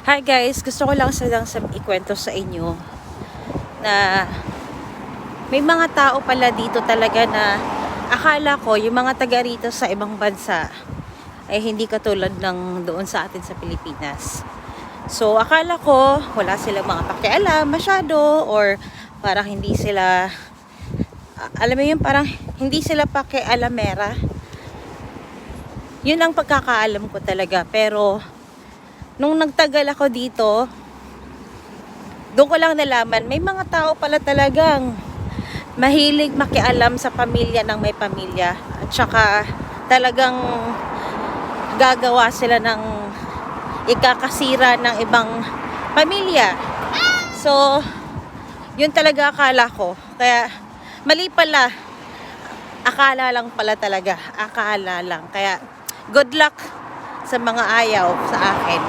Hi guys, gusto ko lang ikwento sa inyo na may mga tao pala dito talaga na akala ko yung mga taga rito sa ibang bansa ay hindi katulad ng doon sa atin sa Pilipinas. So akala ko wala silang mga pakialam masyado, or parang hindi sila alam mo yun, parang hindi sila pakialamera. Yun ang pagkakaalam ko talaga. Pero nung nagtagal ako dito, doon ko lang nalaman, may mga tao pala talagang mahilig makialam sa pamilya ng may pamilya. At saka talagang gagawa sila ng ikakasira ng ibang pamilya. So, yun talaga akala ko. Kaya, mali pala. Akala lang pala talaga. Akala lang. Kaya, good luck sa mga ayaw sa akin.